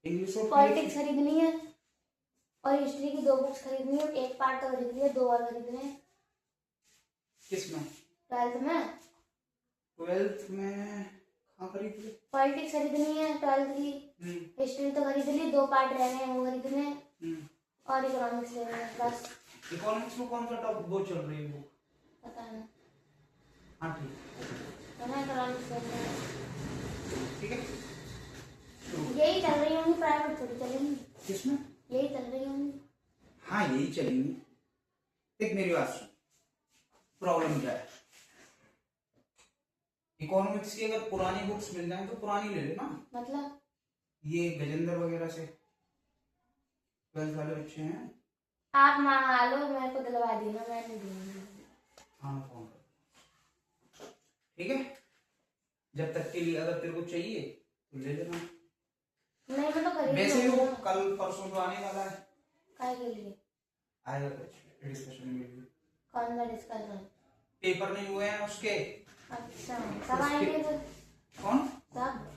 English और politics खरीदनी है और हिस्ट्री की 2 बुक्स खरीदनी है। एक पार्ट तो खरीद लिया, 2 और खरीदने हैं। किसमें? 12th में। 12th में कहाँ खरीद ली? पॉलिटिक्स खरीदनी है 12th की। हिस्ट्री तो खरीद ली, 2 पार्ट रह गए हैं, वो खरीदने हैं। और इकोनॉमिक्स लेने हैं बस। इकोनॉमिक्स में कौन सा टॉप वो चल रही है बुक? पता नहीं। हाँ ठीक है ना, इकोनॉमिक्स लेने हैं। ठीक है। यही चल रही होंगी, प्राइवेट थोड़ी चलेंगी। किसमें? यही चल रही होंगी। हाँ यही चलेंगी। देख मेरी बात सुन, प्रॉब्लम क्या है? इकोनॉमिक्स की अगर पुरानी बुक्स मिल जाए तो पुरानी ले लेना। मतलब ये गजेंद्र वगैरह से 12th वाले बच्चे हैं। आप मंगा लो, मेरे को दिलवा देना, मैं नहीं दूंगी। हाँ फोन कर, ठीक है। जब तक के लिए अगर तेरे को चाहिए तो ले लेना। नहीं मैं तो खरीद वैसे भी वो लूंगी। कल परसों तो आने वाला है। काय के लिए? आएगा डिस्कशन में। कौन सा डिस्कशन? पेपर नहीं हुए हैं उसके। अच्छा, सब आएंगे फिर? कौन? सब।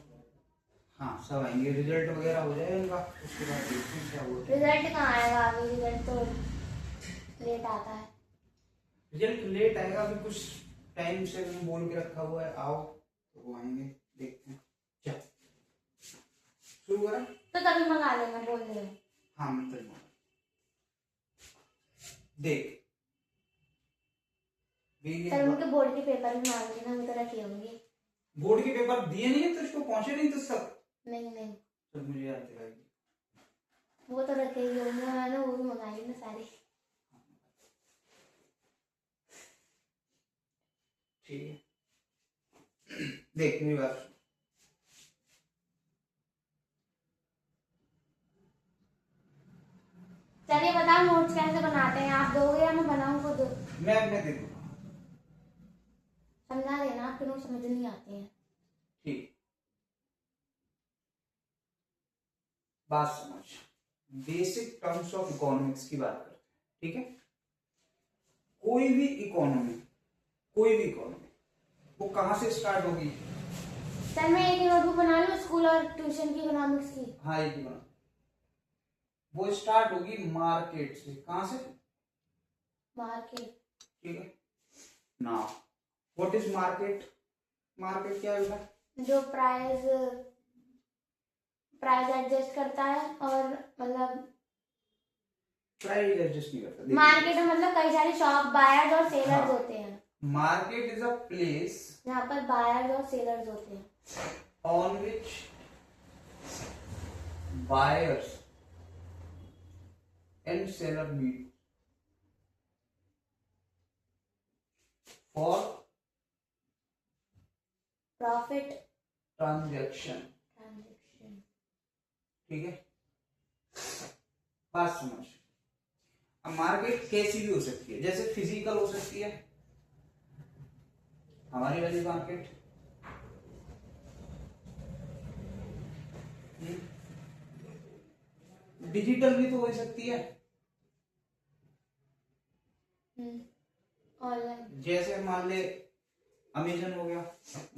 हाँ सब आएंगे, रिजल्ट वगैरह हो जाएगा इनका, उसके बाद देखते हैं क्या हुआ। रिजल्ट कहाँ आएगा अभी? रिजल्ट तो लेट आता है। रिजल्ट लेट आएगा, अभी कुछ टाइम से मैंने बोल के रखा हुआ है आओ, तो वो आएंगे, देखते हैं। चल शुरू करें? तो तभी मंगा लेना, बोल रहे हो। हाँ मैं तक देख सर उनके बोर्ड के पेपर भी मांग लेना, मैं तो रखी होंगी। बोर्ड के पेपर दिए नहीं है तो इसको पहुंचे नहीं तो सब। नहीं नहीं, तो मुझे याद दिलाएगी। वो तो रखे ही होंगे, मैंने वो भी मंगाई ना सारी। ठीक है देख मेरी बात। चलिए बताओ नोट्स कैसे बनाते हैं, आप दोगे या मैं बनाऊं खुद? मैं दे दूंगा। समझा देना, आपके नोट समझ नहीं आते हैं। ठीक, बात समझ। बेसिक टर्म्स ऑफ इकोनॉमिक्स की बात करते हैं, ठीक है। कोई भी इकोनॉमी वो कहां से स्टार्ट होगी? सर मैं एक नोटबुक बना लूं स्कूल और ट्यूशन की इकोनॉमिक्स की? हाँ एक इकोनॉमी वो स्टार्ट होगी मार्केट से। कहां से? मार्केट। ठीक है ना। What is market? मार्केट क्या है? जो प्राइस एडजस्ट करता है, और मतलब प्राइस एडजस्ट नहीं करता। मार्केट में मतलब कई सारी शॉप, बायर्स और सेलर्स हाँ, होते हैं। मार्केट इज अ प्लेस जहाँ पर बायर्स और सेलर्स होते हैं, on which buyers and seller meet for profit transaction. ठीक है, बात समझ। अब मार्केट कैसी भी हो सकती है, जैसे फिजिकल हो सकती है हमारी वाली मार्केट, डिजिटल भी तो हो सकती है ऑनलाइन। जैसे मान ले अमेजन हो गया,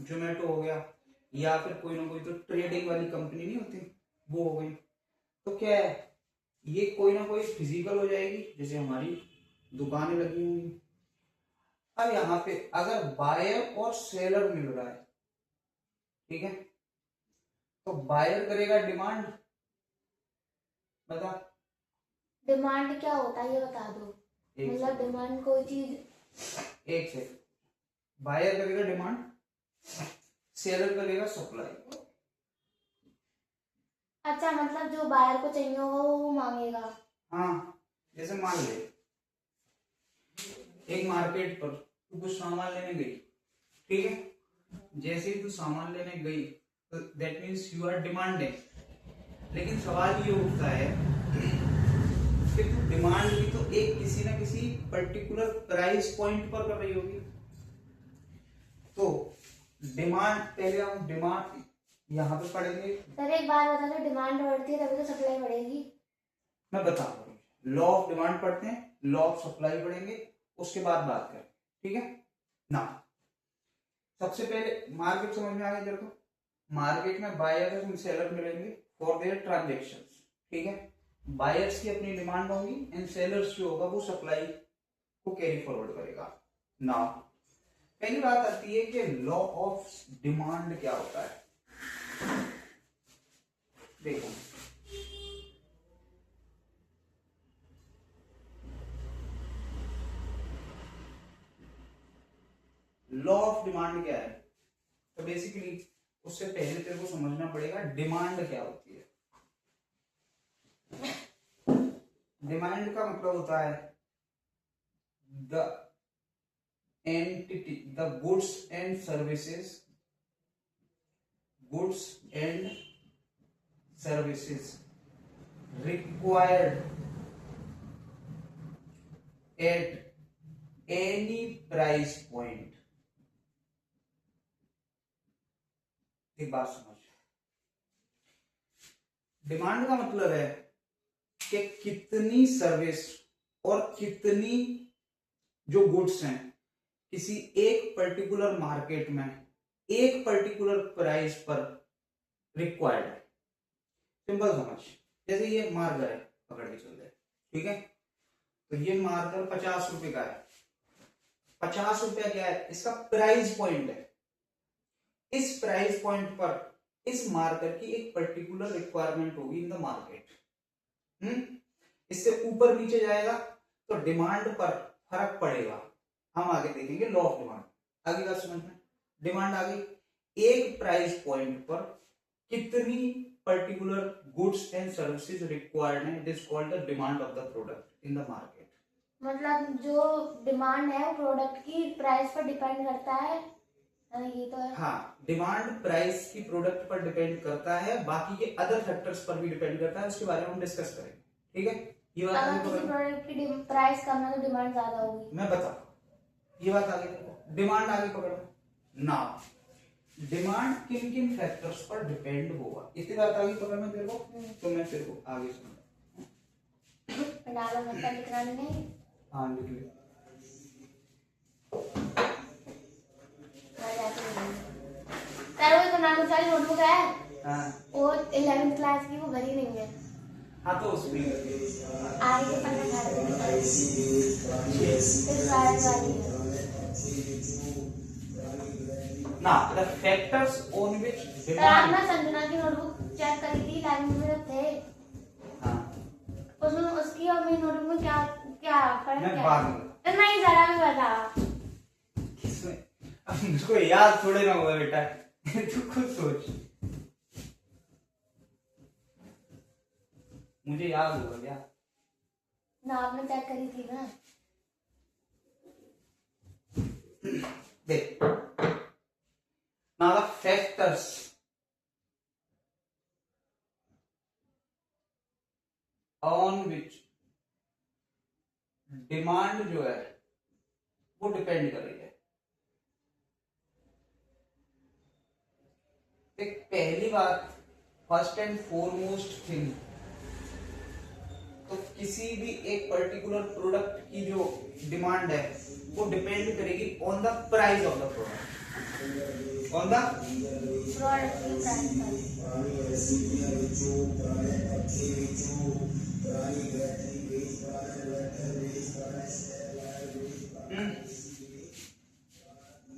जोमेटो हो गया, या फिर कोई ना कोई तो ट्रेडिंग वाली कंपनी नहीं होती, वो हो गई। तो क्या है, ये कोई ना कोई फिजिकल हो जाएगी, जैसे हमारी दुकानें लगी हुई। अब यहाँ पे अगर बायर और सेलर मिल रहा है, ठीक है, तो बायर करेगा डिमांड। बता डिमांड क्या होता है ये बता दो। मतलब डिमांड कोई चीज। एक से बायर करेगा डिमांड, सेलर करेगा सप्लाई। अच्छा, मतलब जो बायर को चाहिए होगा वो मांगेगा। हाँ, जैसे मान ले एक मार्केट पर तू कुछ सामान लेने गई, ठीक है, जैसे ही तू सामान लेने गई तो that means you are demanding. लेकिन सवाल ये उठता है कि तू डिमांड भी तो एक किसी ना किसी पर्टिकुलर प्राइस पॉइंट पर कर रही होगी। तो डिमांड, पहले हम डिमांड यहाँ पे पढ़ेंगे। सर एक बात बता दो, डिमांड बढ़ती है तभी तो सप्लाई बढ़ेगी। मैं बता रहा हूँ, लॉ ऑफ डिमांड पढ़ते हैं, लॉ ऑफ सप्लाई पढ़ेंगे, उसके बाद बात करें, ठीक है ना। सबसे पहले मार्केट समझ में आ गई तेरे को? मार्केट में बायर और सेलर मिलेंगे फॉर देयर ट्रांजेक्शन, ठीक है। बायर्स की अपनी डिमांड होगी एंड सेलर्स जो होगा वो सप्लाई को कैरी फॉरवर्ड करेगा। नाउ पहली बात आती है कि लॉ ऑफ डिमांड क्या होता है। देखो लॉ ऑफ डिमांड क्या है, तो बेसिकली उससे पहले तेरे को समझना पड़ेगा डिमांड क्या होती है। डिमांड का मतलब होता है the entity, the goods and services required at any price point. एक बात समझ, डिमांड का मतलब है कि कितनी सर्विस और कितनी जो गुड्स हैं किसी एक पर्टिकुलर मार्केट में एक पर्टिकुलर प्राइस पर रिक्वायर्ड है। सिंपल समझ, जैसे ये मार्कर है, पकड़ के चल रहे, ठीक है। तो ये मार्कर 50 रुपए का है। 50 रुपया क्या है, इसका प्राइस पॉइंट है। इस प्राइस पॉइंट पर इस मार्कर की एक पर्टिकुलर रिक्वायरमेंट होगी इन द मार्केट। इससे ऊपर नीचे जाएगा तो डिमांड पर फर्क पड़ेगा। हम आगे देखेंगे लॉ ऑफ डिमांड। आगे बात समझ में, डिमांड आ गई, एक प्राइस पॉइंट पर कितनी particular goods and services required है, this called the demand of the product in the market. मतलब जो डिमांड है वो प्रोडक्ट की प्राइस पर डिपेंड करता है, ये तो है। हाँ, डिमांड प्राइस की प्रोडक्ट पर डिपेंड करता है, बाकी के अदर फैक्टर्स पर भी डिपेंड करता है, उसके बारे में हम डिस्कस करेंगे, ठीक है। ये बात अगर किसी प्रोडक्ट की प्राइस कम है तो डिमांड ज्यादा होगी, मैं बता, ये बात आगे डिमांड आगे पकड़ो ना। डिमांड किन किन फैक्टर्स पर डिपेंड होगा, इतनी बात आगे पकड़ में तेरे को, तो मैं तेरे को आगे सुना डालो मतलब लिखना नहीं। हाँ लिख ले। तो नाम सारी नोटबुक है, हाँ वो 11th क्लास की, वो भरी नहीं है। हाँ तो उसमें आगे पन्ना ना the factors on which demand. ना संजना की नोटबुक चेक करी थी, लाइन में थे। हाँ उसमें उसकी और मेरी नोटबुक में क्या क्या फर्क मैं है? बाद में नहीं जरा भी बता। किसमें, अब मुझको याद थोड़े ना होगा बेटा, तू खुद सोच। मुझे याद होगा क्या ना, आपने चेक करी थी ना। देख, now the factors on which demand जो है वो डिपेंड कर रही है। एक पहली बात, फर्स्ट एंड फॉरमोस्ट थिंग, तो किसी भी एक पर्टिकुलर प्रोडक्ट की जो डिमांड है वो डिपेंड करेगी on the price of the product, on the product की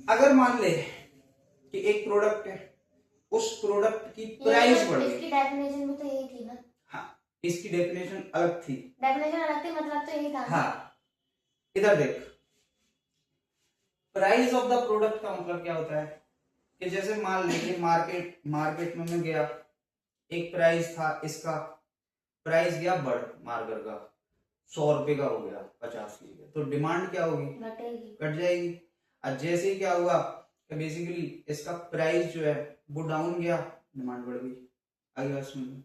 अगर मान ले कि एक प्रोडक्ट है, उस प्रोडक्ट की प्राइस बढ़ गई। इसकी डेफिनेशन भी तो यही थी ना। हाँ, इसकी डेफिनेशन अलग थी। डेफिनेशन अलग थी, मतलब तो यही था। हाँ, इधर देख, प्राइस ऑफ द प्रोडक्ट का मतलब क्या होता है कि जैसे मान लीजिए मार्केट में मैं गया, एक प्राइस था, इसका प्राइस गया बढ़, मार्कर का 100 रुपए का हो गया 50 की, तो डिमांड क्या होगी, घट जाएगी। और जैसे ही क्या हुआ कि बेसिकली इसका प्राइस जो है वो डाउन गया, डिमांड बढ़ गई। आगे बात सुन,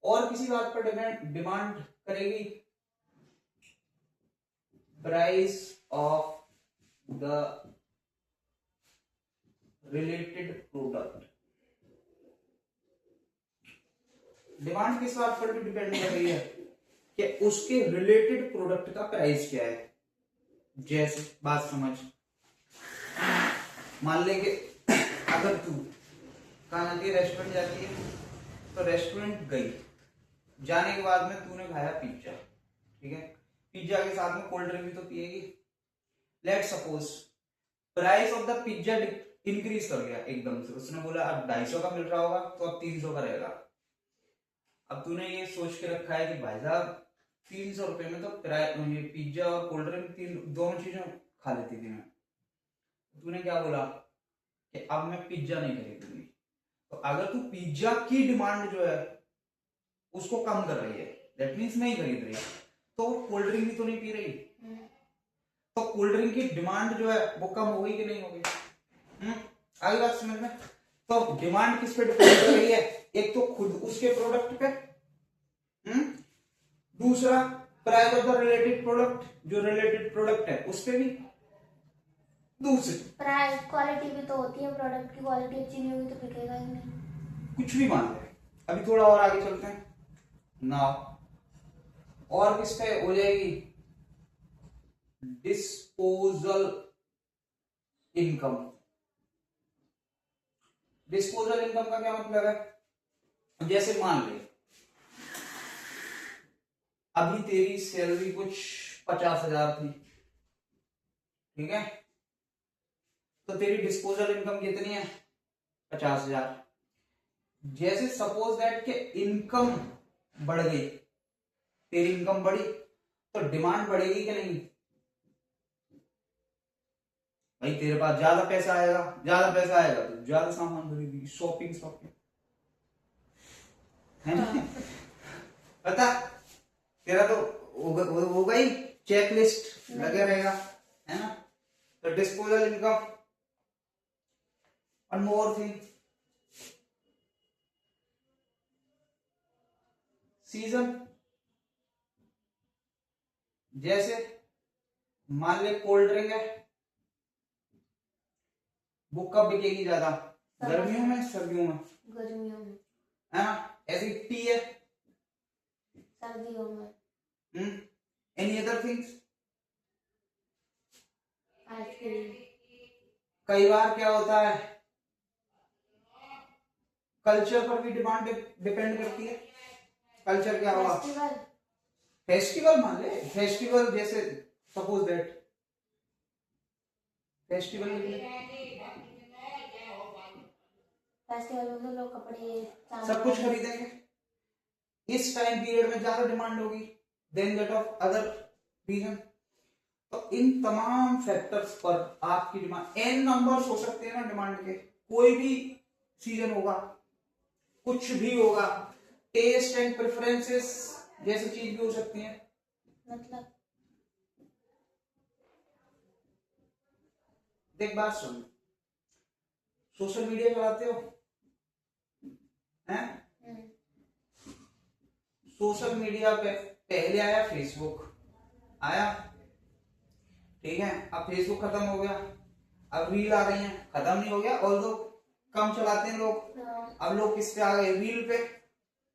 और किसी बात पर डिमांड करेगी, price of the related product. Demand किस बात पर भी डिपेंड कर रही है कि उसके रिलेटेड प्रोडक्ट का प्राइस क्या है। जैसे बात समझ, मान ले कि अगर तू कहाँ जाती है? रेस्टोरेंट जाती है। तो रेस्टोरेंट गई, जाने के बाद में तूने खाया पिज्जा, ठीक है, पिज्जा के साथ में कोल्ड ड्रिंक भी तो पिएगी। Let suppose price of the pizza increase कर गया एकदम से, उसने बोला अब 250 का मिल रहा होगा तो अब 300 का रहेगा। अब तूने ये सोच के रखा है कि भाई साहब 300 रुपए में तो पिज्जा और कोल्ड ड्रिंक दोनों चीजें खा लेती थी मैं। तूने क्या बोला कि अब मैं पिज्जा नहीं खरीदूंगी। तो अगर तू पिज्जा की डिमांड जो है उसको कम कर रही है, दैट मीन्स नहीं खरीद रही, तो कोल्ड ड्रिंक भी तो नहीं पी रही, तो कोल्ड ड्रिंक की डिमांड जो है वो कम हो गई कि नहीं हो गई? आगे बात समझ में? तो डिमांड किस पे डिपेंड कर रही है? एक तो खुद उसके प्रोडक्ट पे, दूसरा price of the related product, जो रिलेटेड प्रोडक्ट है उस पे भी, दूसरी प्राइस क्वालिटी भी तो होती है, प्रोडक्ट की क्वालिटी अच्छी नहीं होगी तो बिकेगा ही नहीं। कुछ भी मान ले। अभी थोड़ा और आगे चलते हैं ना, और किस पे हो जाएगी? Disposal income. डिस्पोजल इनकम का क्या मतलब है? जैसे मान ले अभी तेरी सैलरी कुछ 50,000 थी, ठीक है, तो तेरी डिस्पोजल इनकम कितनी है? 50,000। जैसे सपोज दैट के इनकम बढ़ गई, तेरी इनकम बढ़ी तो डिमांड बढ़ेगी कि नहीं? भाई तेरे पास ज्यादा पैसा आएगा, ज्यादा पैसा आएगा तो ज्यादा सामान खरीदेगी, शॉपिंग है ना? पता तेरा तो होगा ही, चेक लिस्ट लगे रहेगा, है ना? तो disposal income. One more thing, season. जैसे मान ले कोल्ड ड्रिंक है, वो कब बिकेगी ज्यादा? गर्मियों में, सर्दियों में? गर्मियों में, है ना? ऐसी टी है, सर्दियों में। Any other things? आइसक्रीम। कई बार क्या होता है, कल्चर पर भी डिमांड डिपेंड करती है। कल्चर क्या हुआ? फेस्टिवल। फेस्टिवल मान ले, फेस्टिवल जैसे सपोज दैट फेस्टिवल फेस्टिवल में तो लोग कपड़े सब कुछ खरीदेंगे, इस टाइम पीरियड में ज्यादा डिमांड होगी then that of other reason. तो इन तमाम फैक्टर्स पर आपकी डिमांड, एन नंबर्स हो सकते हैं ना डिमांड के, कोई भी सीजन होगा, कुछ भी होगा, टेस्ट एंड प्रेफरेंसेस जैसी चीज भी हो सकती है। मतलब देख बात सुन, सोशल मीडिया चलाते हो हैं? सोशल मीडिया पे पहले आया फेसबुक, आया, ठीक है, अब फेसबुक खत्म हो गया, अब रील आ रही है, खत्म नहीं हो गया, ऑल्दो कम चलाते हैं लोग, अब लोग किस पे आ गए? रील पे।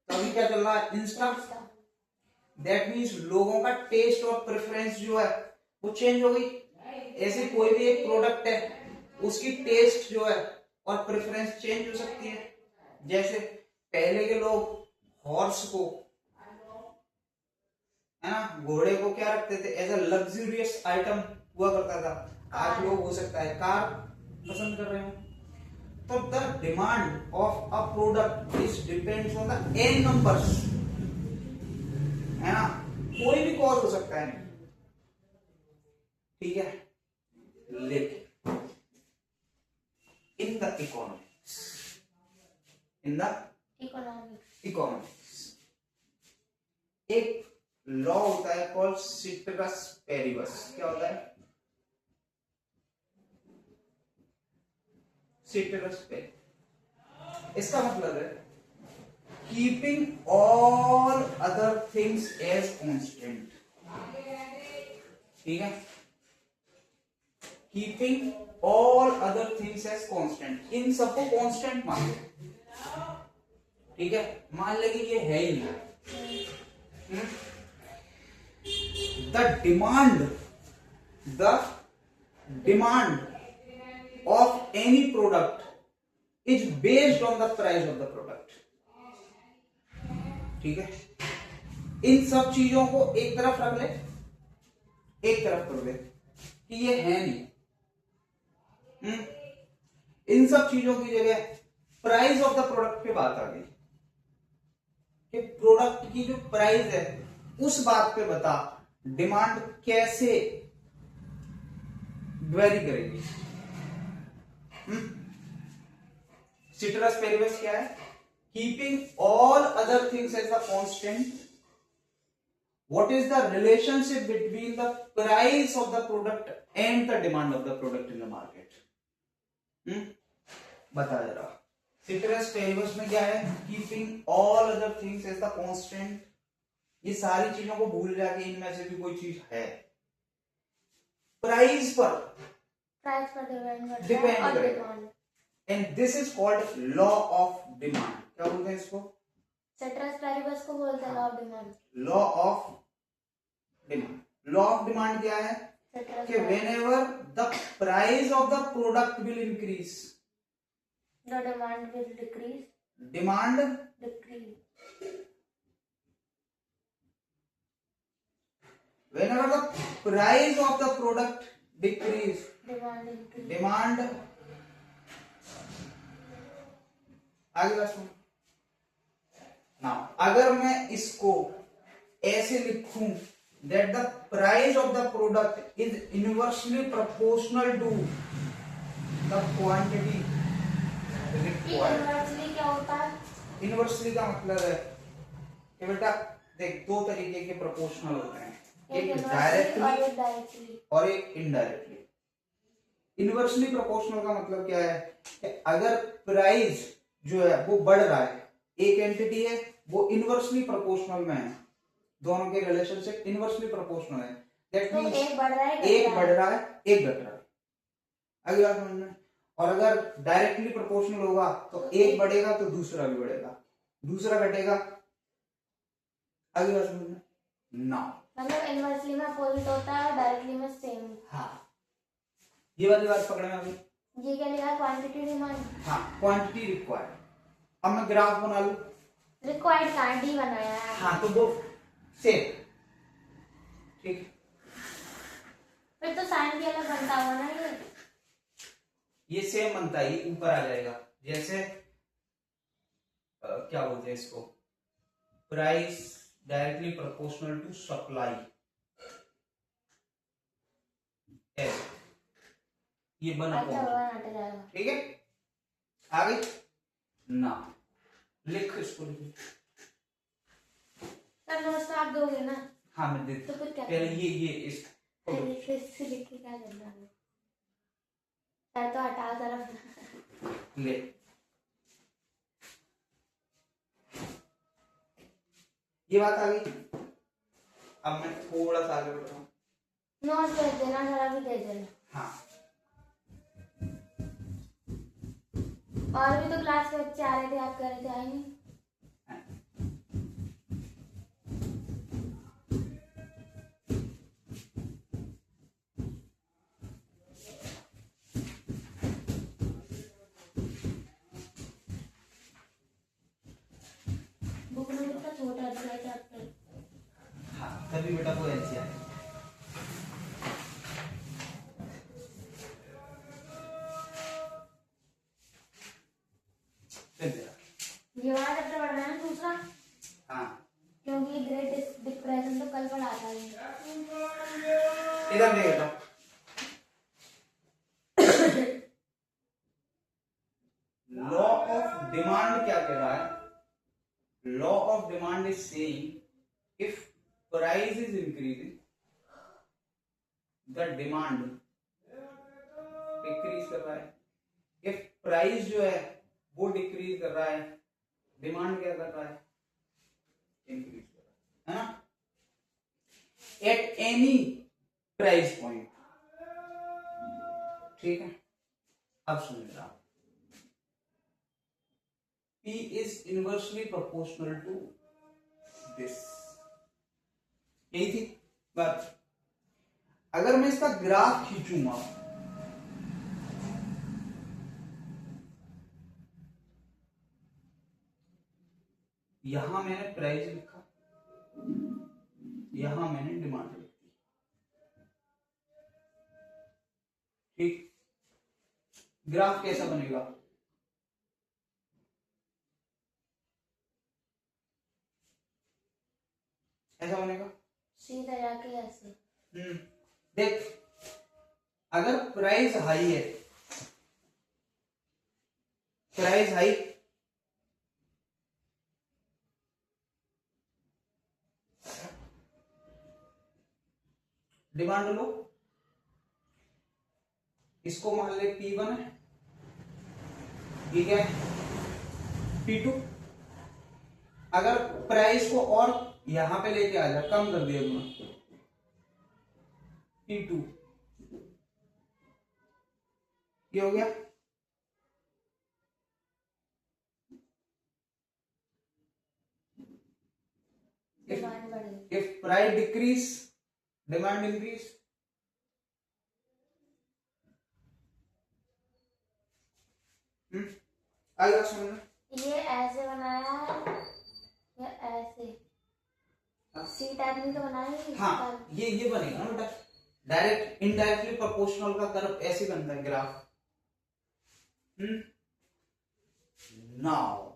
तो अभी क्या चल रहा है? इंस्टा। दैट मीन्स लोगों का टेस्ट और प्रेफरेंस जो है वो चेंज हो गई। ऐसे कोई भी एक प्रोडक्ट है, उसकी टेस्ट जो है और प्रेफरेंस चेंज हो सकती है। जैसे पहले के लोग हॉर्स को, है ना, घोड़े को क्या रखते थे? एज अ लग्जूरियस आइटम हुआ करता था। आज लोग हो सकता है कार पसंद कर रहे हो। तो the demand of a product is depends on the N numbers, है ना, कोई भी कॉज हो सकता है, ठीक है। लेकिन इन द इकोनॉमिक्स एक लॉ होता है कॉल्ड सिटरस पेरिबस। क्या होता है? सिटरस पेरिबस, इसका मतलब है keeping all other things as constant, ठीक है, keeping all other things as constant, इन सबको कांस्टेंट मान लो, ठीक है, मान ले कि ये है ही नहीं। The demand of any product is based on the price of the product. ठीक है, इन सब चीजों को एक तरफ रख ले, एक तरफ कर ले कि ये है नहीं। इन सब चीजों की जगह प्राइस ऑफ द प्रोडक्ट पे बात आ गई कि प्रोडक्ट की जो प्राइस है उस बात पे बता डिमांड कैसे वेरी करेगी। सिटरस पेरिबस क्या है? Keeping all other things as a constant, what is the relationship between the price of the product and the demand of the product in the market? बता जरा। सिटरस पेरिबस में क्या है? Keeping all other things as the constant, ये सारी चीजों को भूल जाके इनमें से भी कोई चीज है प्राइस पर डिपेंड करेगा, and this is called law of demand. क्या बोलते हैं इसको? सिटरस पेरिबस को बोलते हैं law of demand. Law of demand. Law of demand क्या है कि whenever the price of the product will increase, the demand will decrease. Demand decrease. Whenever the price of the product decrease, demand increase. Demand आगे बात सुन ना। अगर मैं इसको ऐसे लिखूं that the price of the product is inversely proportional to the quantity required. Inversely क्या होता है? इनवर्सली का मतलब है कि बेटा देख, दो तरीके के प्रोपोर्शनल होते हैं, एक डायरेक्टली और एक इनडायरेक्टली। इनवर्सली प्रोपोर्शनल का मतलब क्या है कि अगर प्राइस जो है वो बढ़ रहा है, एक एंटिटी है वो इनवर्सली प्रोपोर्शनल में है, दोनों के रिलेशनशिप इनवर्सली प्रोपोर्शनल है। दैट मींस एक बढ़ रहा है, एक बढ़ रहा है, एक घट रहा है। अगली बात समझना। और अगर डायरेक्टली प्रोपोर्शनल होगा तो एक बढ़ेगा तो दूसरा भी बढ़ेगा, दूसरा घटेगा। अगली बात समझना ना, मतलब इनवर्सली में अपोजिट होता है और डायरेक्टली में सेम। हाँ, ये वाली बात पकड़े में अभी। ये क्या लिखा? Quantity demand. हाँ, क्वांटिटी रिक्वायर्ड। अब मैं ग्राफ बना लूं, रिक्वायर्ड क्वांटिटी बनाया है। हाँ, तो वो सेम, ठीक। फिर तो साइन भी अलग बनता होगा ना। ये सेम बनता है, ये ऊपर आ जाएगा। जैसे क्या बोलते हैं इसको, price directly proportional to supply, ये बना ठीक है। आगे ना लिख, इसको लिख। नोट्स आप दोगे ना? हाँ, मैं देता हूँ। पहले ये इस लिख के क्या करना है? तो हटा तरफ ले। ये बात आ गई। अब मैं थोड़ा सा आगे बढ़ रहा हूँ। नोट्स भेज देना, जरा भी दे देना। हाँ, और भी तो क्लास के बच्चे आ रहे थे, आप कह रहे थे आए नहीं। बुक में कितना छोटा दिया चैप्टर। हाँ, तभी बेटा वो ऐसे आए। ये वाला चैप्टर पढ़ना है दूसरा। हाँ, क्योंकि ग्रेट डिप्रेशन तो कल पढ़ाता है। इधर देखो, लॉ ऑफ डिमांड क्या कह रहा है? Law of demand is saying if price is increasing the demand decrease कर रहा है। इफ प्राइस जो है वो डिक्रीज कर रहा है, डिमांड क्या कर रहा है? इंक्रीज कर रहा है ना, एट एनी प्राइस पॉइंट। ठीक है, अब सुन रहा, P is inversely proportional to this। यही थी बात। अगर मैं इसका ग्राफ खींचूंगा यहां मैंने प्राइस लिखा, यहां मैंने डिमांड लिखी। ठीक, ग्राफ कैसा बनेगा? ऐसा बनेगा, सीधा जाके ऐसे। देख, अगर प्राइस हाई है, प्राइस हाई, डिमांड लो, इसको मान ले P1 है, ठीक है, P2। अगर प्राइस को और यहां पे लेके आ जा, कम कर दिया तुमने, P2, ये हो गया। डिमांड बढ़ गई। If price decrease, demand increase। आगे समझना। ये ऐसे बनाया या ऐसे? सी टाइप में तो बनाया ही। हाँ, ये बनेगा ना बेटा, डायरेक्ट इनडायरेक्टली प्रोपोर्शनल का कर्व ऐसे बनता है graph. Now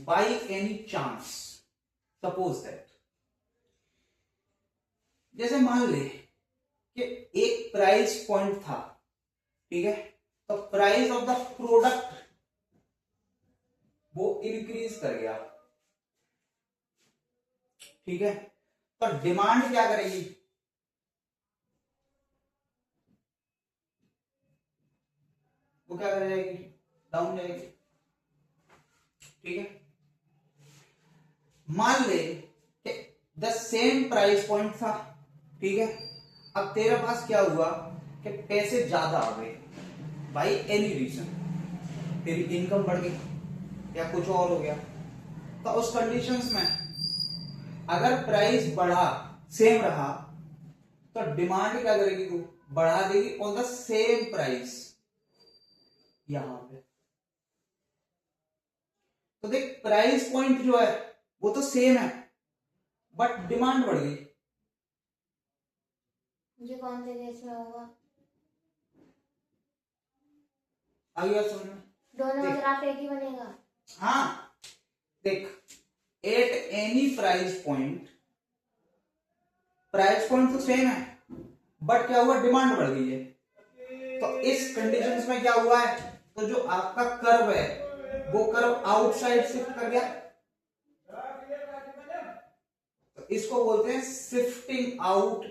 by any chance, suppose that, जैसे मान ले कि एक प्राइस पॉइंट था, ठीक है, तो प्राइस ऑफ द प्रोडक्ट वो इंक्रीज कर गया, ठीक है, तो डिमांड क्या करेगी? वो क्या कर जाएगी? डाउन जाएगी, ठीक है। मान ले कि द सेम प्राइस पॉइंट था, ठीक है, अब तेरे पास क्या हुआ कि पैसे ज्यादा आ गए बाई एनी रीजन, तेरी इनकम बढ़ गई या कुछ और हो गया, तो उस कंडीशंस में अगर प्राइस बढ़ा, सेम रहा, तो डिमांड क्या करेगी? तू बढ़ा देगी ऑन द सेम प्राइस यहां पे। तो देख, प्राइस पॉइंट जो है वो तो सेम है, बट डिमांड बढ़ गई। ये कौन से केस में होगा? आगे बात समझ में? दोनों का ग्राफ एक ही बनेगा। हाँ, देख, at any price point, price point तो सेम है, बट क्या हुआ? डिमांड बढ़ गई है। तो इस कंडीशंस में क्या हुआ है? तो जो आपका कर्व है वो कर्व आउटसाइड शिफ्ट कर गया, तो इसको बोलते हैं शिफ्टिंग आउट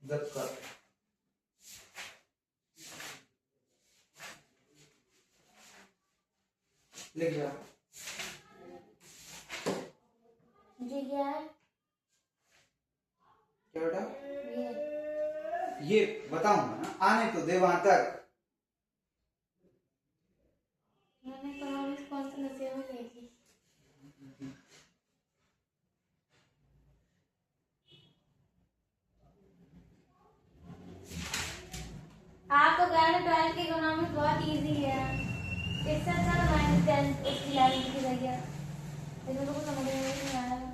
द कर्व। लिख जा। जी क्या है? क्या बेटा? ये ये बताऊंगा ना, आने तो दे वहां तक। मैंने इकोनॉमिक्स कौन से नशे में गई थी? आप तो कह रहे 12th की इकोनॉमिक्स बहुत इजी है, इससे अच्छा 9th 10th उसकी 11th की गई है, इसमें तो कुछ समझ में नहीं आ रहा।